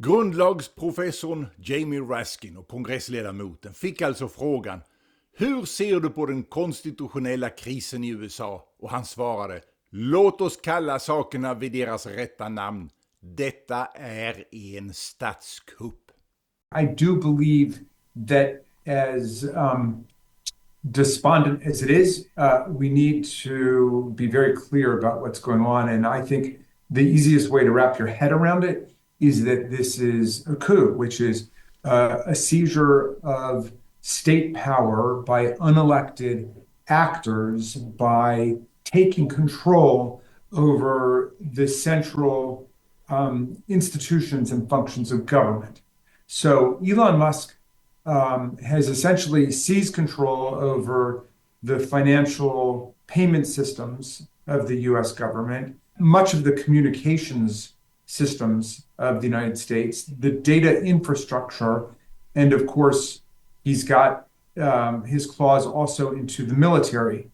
Grundlagsprofessorn Jamie Raskin och kongressledamoten fick alltså frågan: hur ser du på den konstitutionella krisen i USA? Och han svarade: låt oss kalla sakerna vid deras rätta namn. Detta är en statskupp. I do believe that as despondent as it is, we need to be very clear about what's going on. And I think the easiest way to wrap your head around it is that this is a coup, which is a seizure of state power by unelected actors, by taking control over the central institutions and functions of government. So Elon Musk has essentially seized control over the financial payment systems of the US government, much of the communications systems of the United States, the data infrastructure, and of course, he's got his claws also into the military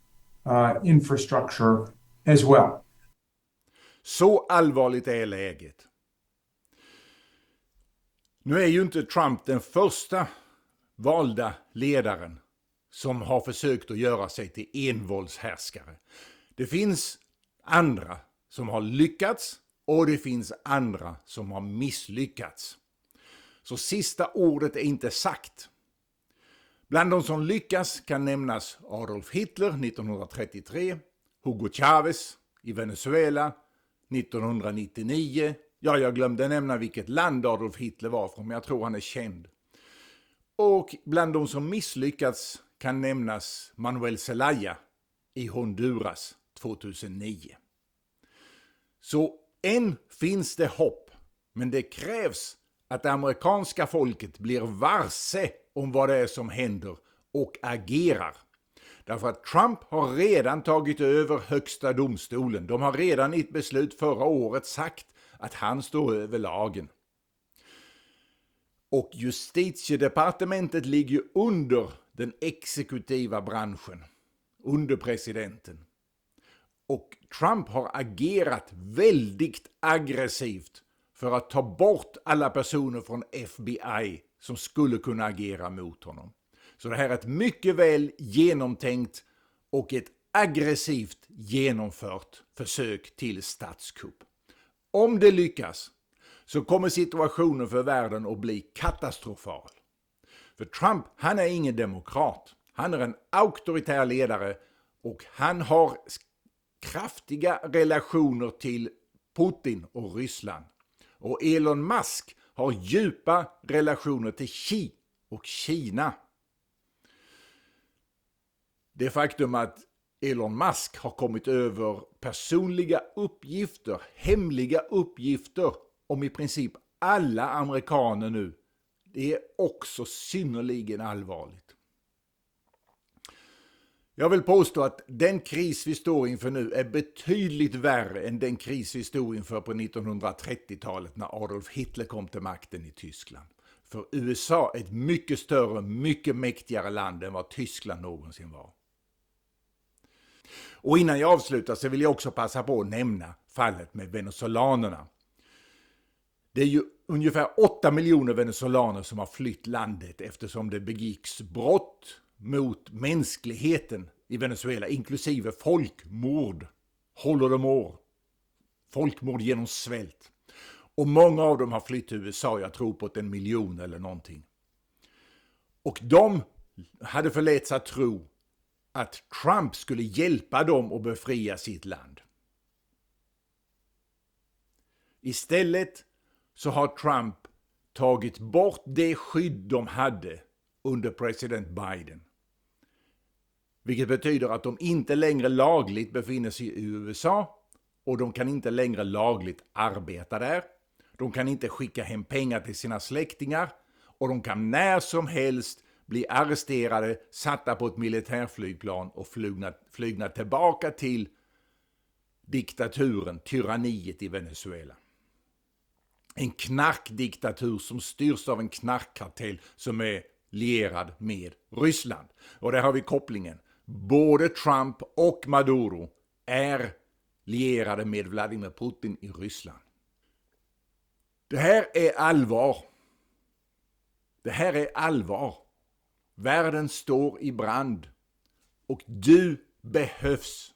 infrastructure as well. Så allvarligt är läget. Nu är ju inte Trump den första valda ledaren som har försökt att göra sig till envåldshärskare. Det finns andra som har lyckats och det finns andra som har misslyckats. Så sista ordet är inte sagt. Bland de som lyckas kan nämnas Adolf Hitler 1933, Hugo Chavez i Venezuela 1999. Ja, jag glömde nämna vilket land Adolf Hitler var från, men jag tror han är känd. Och bland de som misslyckats kan nämnas Manuel Zelaya i Honduras 2009. Så än finns det hopp, men det krävs att det amerikanska folket blir varse om vad det är som händer och agerar. Därför att Trump har redan tagit över högsta domstolen. De har redan i ett beslut förra året sagt att han står över lagen. Och justitiedepartementet ligger under den exekutiva branschen, under presidenten. Och Trump har agerat väldigt aggressivt för att ta bort alla personer från FBI som skulle kunna agera mot honom. Så det här är ett mycket väl genomtänkt och ett aggressivt genomfört försök till statskupp. Om det lyckas så kommer situationen för världen att bli katastrofal. För Trump, han är ingen demokrat. Han är en auktoritär ledare och han har kraftiga relationer till Putin och Ryssland. Och Elon Musk har djupa relationer till Xi och Kina. Det faktum att Elon Musk har kommit över personliga uppgifter, hemliga uppgifter om i princip alla amerikaner nu, det är också synnerligen allvarligt. Jag vill påstå att den kris vi står inför nu är betydligt värre än den kris vi stod inför på 1930-talet när Adolf Hitler kom till makten i Tyskland. För USA är ett mycket större, mycket mäktigare land än vad Tyskland någonsin var. Och innan jag avslutar så vill jag också passa på att nämna fallet med venezolanerna. Det är ju ungefär 8 miljoner venezolaner som har flytt landet eftersom det begicks brott mot mänskligheten i Venezuela, inklusive folkmord, holodomor, folkmord genom svält. Och många av dem har flytt till USA, jag tror på 1 miljon eller någonting. Och de hade förletts att tro att Trump skulle hjälpa dem att befria sitt land. Istället så har Trump tagit bort det skydd de hade under president Biden. Vilket betyder att de inte längre lagligt befinner sig i USA och de kan inte längre lagligt arbeta där. De kan inte skicka hem pengar till sina släktingar och de kan när som helst bli arresterade, satta på ett militärflygplan och flygna tillbaka till diktaturen, tyranniet i Venezuela. En knarkdiktatur som styrs av en knarkkartell som är lierad med Ryssland. Och där har vi kopplingen. Både Trump och Maduro är lierade med Vladimir Putin i Ryssland. Det här är allvar. Det här är allvar. Världen står i brand. Och du behövs.